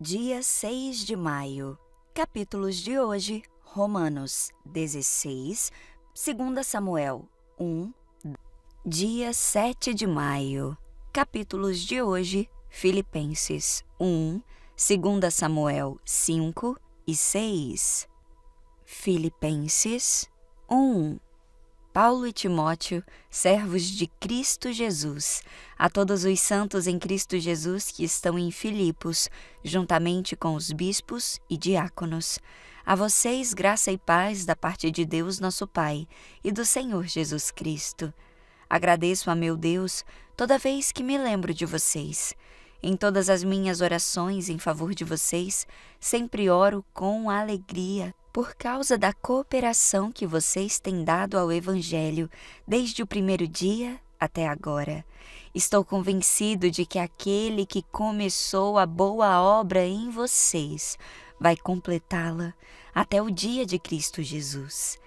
Dia 6 de maio. Capítulos de hoje: Romanos 16, 2 Samuel 1. Dia 7 de maio. Capítulos de hoje: Filipenses 1, 2 Samuel 5 e 6. Filipenses 1. Paulo e Timóteo, servos de Cristo Jesus, a todos os santos em Cristo Jesus que estão em Filipos, juntamente com os bispos e diáconos. A vocês graça e paz da parte de Deus nosso Pai e do Senhor Jesus Cristo. Agradeço a meu Deus toda vez que me lembro de vocês. Em todas as minhas orações em favor de vocês, sempre oro com alegria, por causa da cooperação que vocês têm dado ao Evangelho desde o primeiro dia até agora. Estou convencido de que aquele que começou a boa obra em vocês vai completá-la até o dia de Cristo Jesus.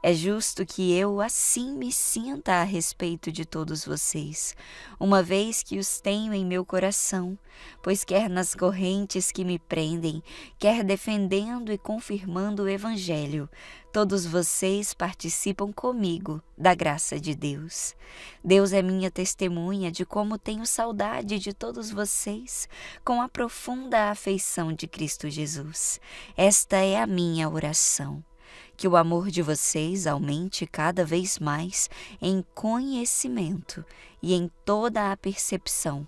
É justo que eu assim me sinta a respeito de todos vocês, uma vez que os tenho em meu coração, pois quer nas correntes que me prendem, quer defendendo e confirmando o Evangelho, todos vocês participam comigo da graça de Deus. Deus é minha testemunha de como tenho saudade de todos vocês, com a profunda afeição de Cristo Jesus. Esta é a minha oração. Que o amor de vocês aumente cada vez mais em conhecimento e em toda a percepção,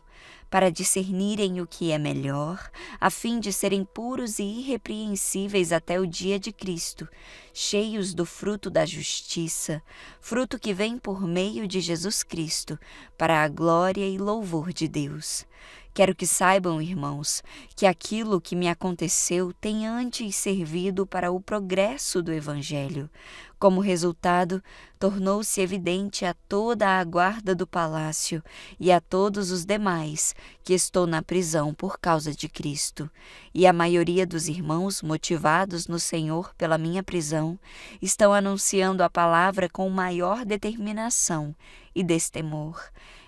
para discernirem o que é melhor, a fim de serem puros e irrepreensíveis até o dia de Cristo, cheios do fruto da justiça, fruto que vem por meio de Jesus Cristo, para a glória e louvor de Deus. Quero que saibam, irmãos, que aquilo que me aconteceu tem antes servido para o progresso do Evangelho. Como resultado, tornou-se evidente a toda a guarda do palácio e a todos os demais que estou na prisão por causa de Cristo. E a maioria dos irmãos, motivados no Senhor pela minha prisão, estão anunciando a palavra com maior determinação e destemor.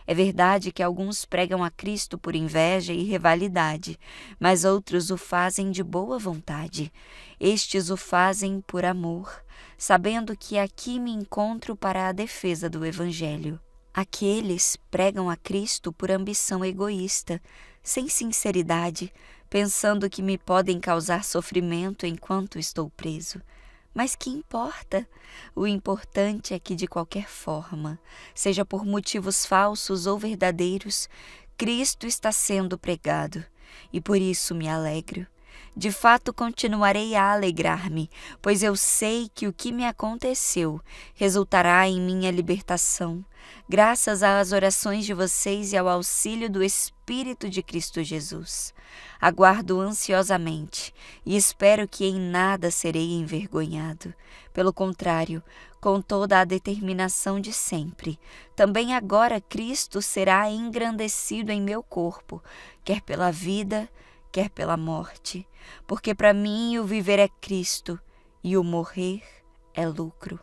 É verdade que alguns pregam a Cristo por inveja e rivalidade, mas outros o fazem de boa vontade. Estes o fazem por amor, sabendo que aqui me encontro para a defesa do Evangelho. Aqueles pregam a Cristo por ambição egoísta, sem sinceridade, pensando que me podem causar sofrimento enquanto estou preso. Mas que importa? O importante é que, de qualquer forma, seja por motivos falsos ou verdadeiros, Cristo está sendo pregado, e por isso me alegro. De fato, continuarei a alegrar-me, pois eu sei que o que me aconteceu resultará em minha libertação, graças às orações de vocês e ao auxílio do Espírito de Cristo Jesus. Aguardo ansiosamente e espero que em nada serei envergonhado. Pelo contrário, com toda a determinação de sempre, também agora Cristo será engrandecido em meu corpo, quer pela vida, quer pela morte, porque para mim o viver é Cristo e o morrer é lucro.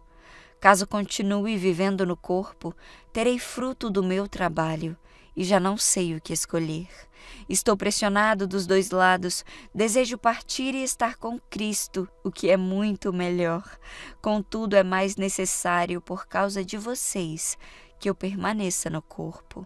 Caso continue vivendo no corpo, terei fruto do meu trabalho e já não sei o que escolher. Estou pressionado dos dois lados, desejo partir e estar com Cristo, o que é muito melhor. Contudo, é mais necessário, por causa de vocês, que eu permaneça no corpo.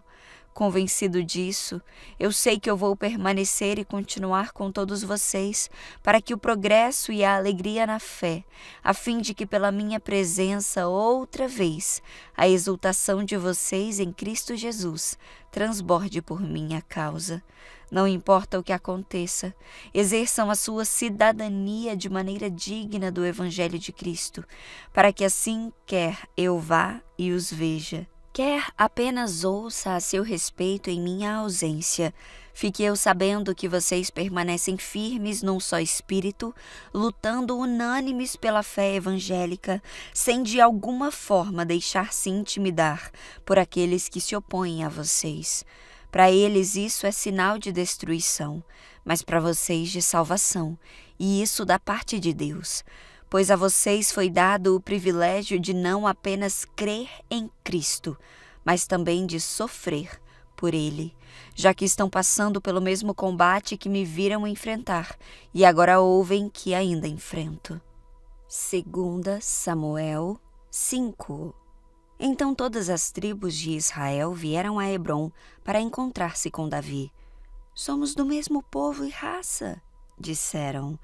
Convencido disso, eu sei que eu vou permanecer e continuar com todos vocês, para que o progresso e a alegria na fé, a fim de que pela minha presença outra vez, a exultação de vocês em Cristo Jesus transborde por minha causa. Não importa o que aconteça, exerçam a sua cidadania de maneira digna do Evangelho de Cristo, para que assim quer eu vá e os veja, quer apenas ouça a seu respeito em minha ausência. Fique eu sabendo que vocês permanecem firmes num só espírito, lutando unânimes pela fé evangélica, sem de alguma forma deixar-se intimidar por aqueles que se opõem a vocês. Para eles isso é sinal de destruição, mas para vocês de salvação, e isso da parte de Deus. Pois a vocês foi dado o privilégio de não apenas crer em Cristo, mas também de sofrer por ele, já que estão passando pelo mesmo combate que me viram enfrentar, e agora ouvem que ainda enfrento. 2 Samuel 5. Então todas as tribos de Israel vieram a Hebrom para encontrar-se com Davi. Somos do mesmo povo e raça, disseram.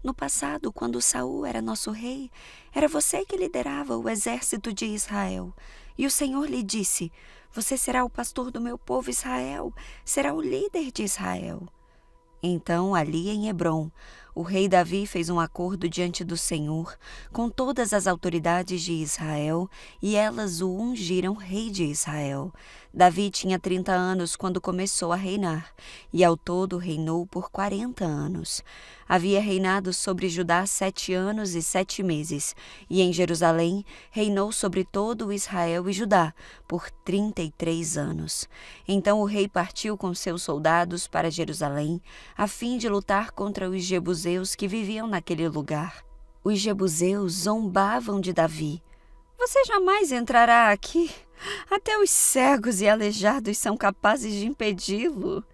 No passado, quando Saul era nosso rei, era você que liderava o exército de Israel. E o Senhor lhe disse: você será o pastor do meu povo Israel, será o líder de Israel. Então, ali em Hebrom, o rei Davi fez um acordo diante do Senhor com todas as autoridades de Israel, e elas o ungiram rei de Israel. Davi tinha 30 anos quando começou a reinar, e ao todo reinou por 40 anos. Havia reinado sobre Judá 7 anos e 7 meses, e em Jerusalém reinou sobre todo o Israel e Judá por 33 anos. Então o rei partiu com seus soldados para Jerusalém, a fim de lutar contra os jebuseus que viviam naquele lugar. Os jebuseus zombavam de Davi. Você jamais entrará aqui. Até os cegos e aleijados são capazes de impedi-lo.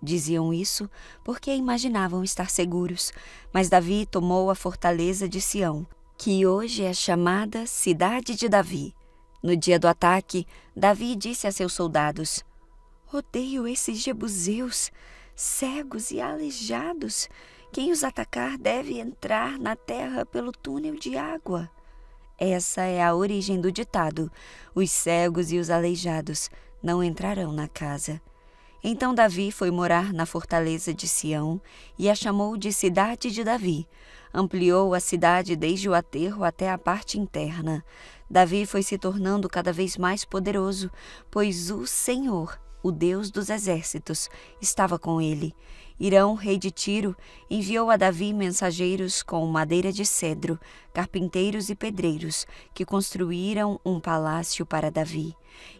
Diziam isso porque imaginavam estar seguros, mas Davi tomou a fortaleza de Sião, que hoje é chamada Cidade de Davi. No dia do ataque, Davi disse a seus soldados: odeio esses jebuseus, cegos e aleijados. Quem os atacar deve entrar na terra pelo túnel de água. Essa é a origem do ditado: os cegos e os aleijados não entrarão na casa. Então Davi foi morar na fortaleza de Sião e a chamou de Cidade de Davi. Ampliou a cidade desde o aterro até a parte interna. Davi foi se tornando cada vez mais poderoso, pois o Senhor, o Deus dos exércitos, estava com ele. Hirão, rei de Tiro, enviou a Davi mensageiros com madeira de cedro, carpinteiros e pedreiros, que construíram um palácio para Davi.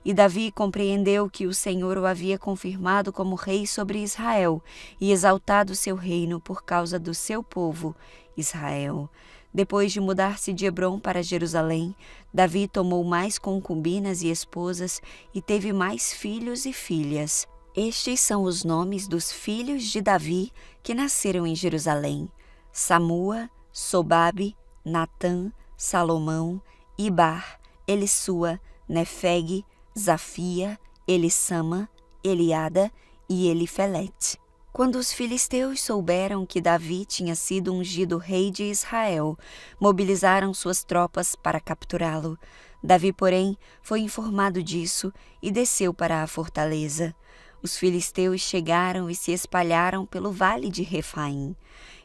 E Davi compreendeu que o Senhor o havia confirmado como rei sobre Israel e exaltado seu reino por causa do seu povo, Israel. Depois de mudar-se de Hebrom para Jerusalém, Davi tomou mais concubinas e esposas e teve mais filhos e filhas. Estes são os nomes dos filhos de Davi que nasceram em Jerusalém: Samua, Sobabe, Natã, Salomão, Ibar, Elisua, Nefeg, Zafia, Elissama, Eliada e Elifelete. Quando os filisteus souberam que Davi tinha sido ungido rei de Israel, mobilizaram suas tropas para capturá-lo. Davi, porém, foi informado disso e desceu para a fortaleza. Os filisteus chegaram e se espalharam pelo vale de Refaim.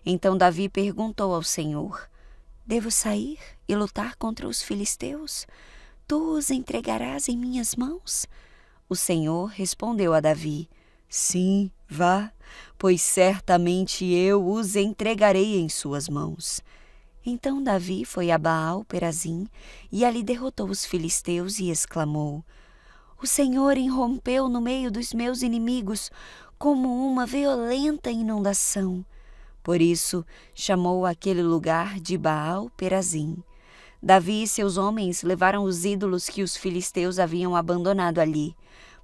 Então Davi perguntou ao Senhor: devo sair e lutar contra os filisteus? Tu os entregarás em minhas mãos? O Senhor respondeu a Davi: sim, vá, pois certamente eu os entregarei em suas mãos. Então Davi foi a Baal-Perazim e ali derrotou os filisteus e exclamou: o Senhor irrompeu no meio dos meus inimigos como uma violenta inundação. Por isso chamou aquele lugar de Baal-Perazim. Davi e seus homens levaram os ídolos que os filisteus haviam abandonado ali.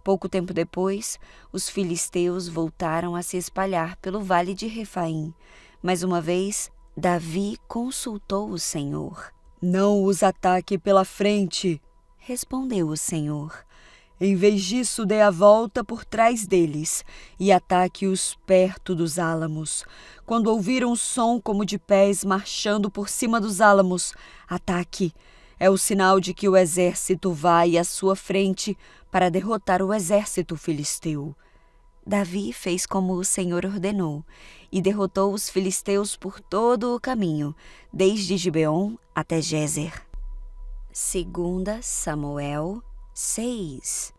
Pouco tempo depois, os filisteus voltaram a se espalhar pelo vale de Refaim. Mais uma vez, Davi consultou o Senhor. Não os ataque pela frente, respondeu o Senhor. Em vez disso, dê a volta por trás deles e ataque-os perto dos álamos. Quando ouvir um som como de pés marchando por cima dos álamos, ataque. É o sinal de que o exército vai à sua frente para derrotar o exército filisteu. Davi fez como o Senhor ordenou e derrotou os filisteus por todo o caminho, desde Gibeon até Gézer. 2 Samuel 6.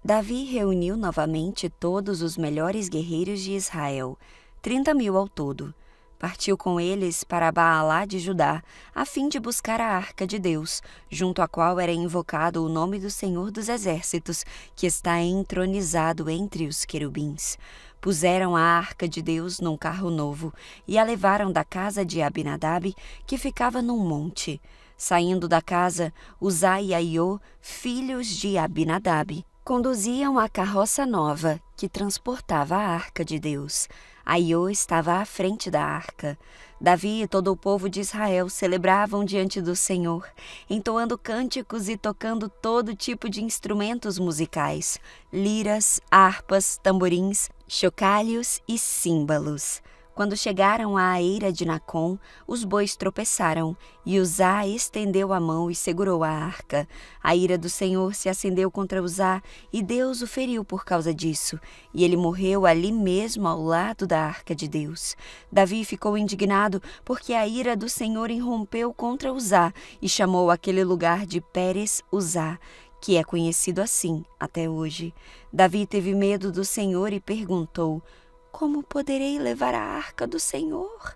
Davi reuniu novamente todos os melhores guerreiros de Israel, 30.000 ao todo. Partiu com eles para Baalá de Judá, a fim de buscar a arca de Deus, junto à qual era invocado o nome do Senhor dos Exércitos, que está entronizado entre os querubins. Puseram a arca de Deus num carro novo e a levaram da casa de Abinadab, que ficava num monte. Saindo da casa, Uzá e Aiô, filhos de Abinadab, Conduziam a carroça nova que transportava a arca de Deus. Aiô estava à frente da arca. Davi e todo o povo de Israel celebravam diante do Senhor, entoando cânticos e tocando todo tipo de instrumentos musicais, liras, harpas, tamborins, chocalhos e símbalos. Quando chegaram à eira de Nacon, os bois tropeçaram, e Uzá estendeu a mão e segurou a arca. A ira do Senhor se acendeu contra Uzá, e Deus o feriu por causa disso, e ele morreu ali mesmo ao lado da arca de Deus. Davi ficou indignado porque a ira do Senhor irrompeu contra Uzá, e chamou aquele lugar de Pérez Uzá, que é conhecido assim até hoje. Davi teve medo do Senhor e perguntou: como poderei levar a arca do Senhor?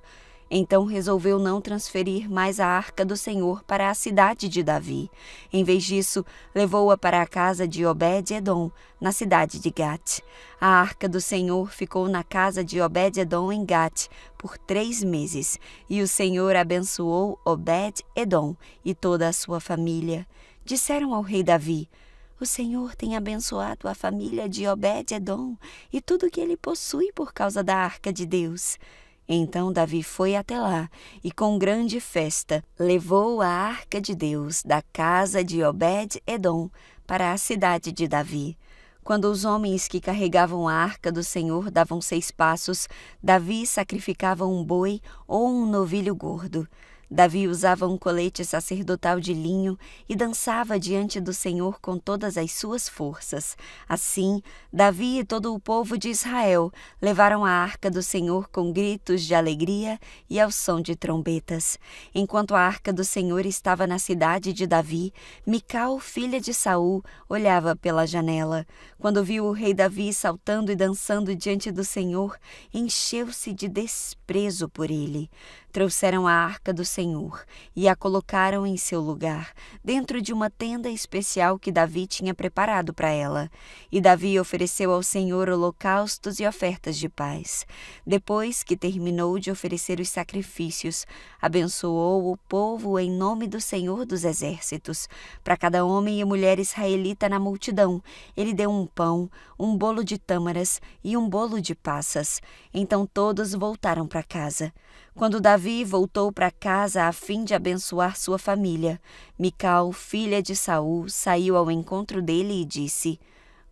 Então resolveu não transferir mais a arca do Senhor para a cidade de Davi. Em vez disso, levou-a para a casa de Obed-edom, na cidade de Gate. A arca do Senhor ficou na casa de Obed-edom em Gate por 3 meses, e o Senhor abençoou Obed-edom e toda a sua família. Disseram ao rei Davi: o Senhor tem abençoado a família de Obed-edom e tudo que ele possui por causa da arca de Deus. Então Davi foi até lá e, com grande festa, levou a arca de Deus da casa de Obed-edom para a cidade de Davi. Quando os homens que carregavam a arca do Senhor davam 6 passos, Davi sacrificava um boi ou um novilho gordo. Davi usava um colete sacerdotal de linho e dançava diante do Senhor com todas as suas forças. Assim, Davi e todo o povo de Israel levaram a arca do Senhor com gritos de alegria e ao som de trombetas. Enquanto a arca do Senhor estava na cidade de Davi, Mical, filha de Saul, olhava pela janela. Quando viu o rei Davi saltando e dançando diante do Senhor, encheu-se de desprezo por ele. Trouxeram a arca do Senhor e a colocaram em seu lugar, dentro de uma tenda especial que Davi tinha preparado para ela. E Davi ofereceu ao Senhor holocaustos e ofertas de paz. Depois que terminou de oferecer os sacrifícios, abençoou o povo em nome do Senhor dos Exércitos. Para cada homem e mulher israelita na multidão, ele deu um pão, um bolo de tâmaras e um bolo de passas. Então todos voltaram para casa. Quando Davi voltou para casa a fim de abençoar sua família, Mical, filha de Saul, saiu ao encontro dele e disse: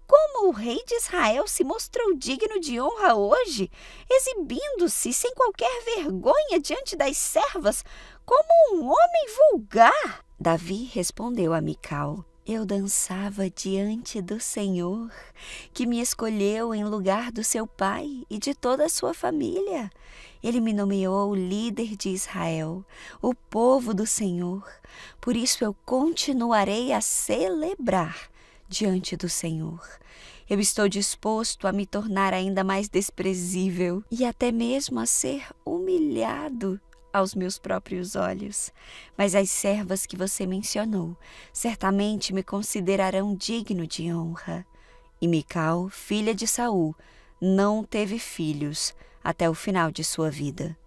como o rei de Israel se mostrou digno de honra hoje, exibindo-se sem qualquer vergonha diante das servas, como um homem vulgar? Davi respondeu a Mical: eu dançava diante do Senhor, que me escolheu em lugar do seu pai e de toda a sua família. Ele me nomeou líder de Israel, o povo do Senhor. Por isso eu continuarei a celebrar diante do Senhor. Eu estou disposto a me tornar ainda mais desprezível e até mesmo a ser humilhado aos meus próprios olhos. Mas as servas que você mencionou certamente me considerarão digno de honra. E Mical, filha de Saul, não teve filhos até o final de sua vida.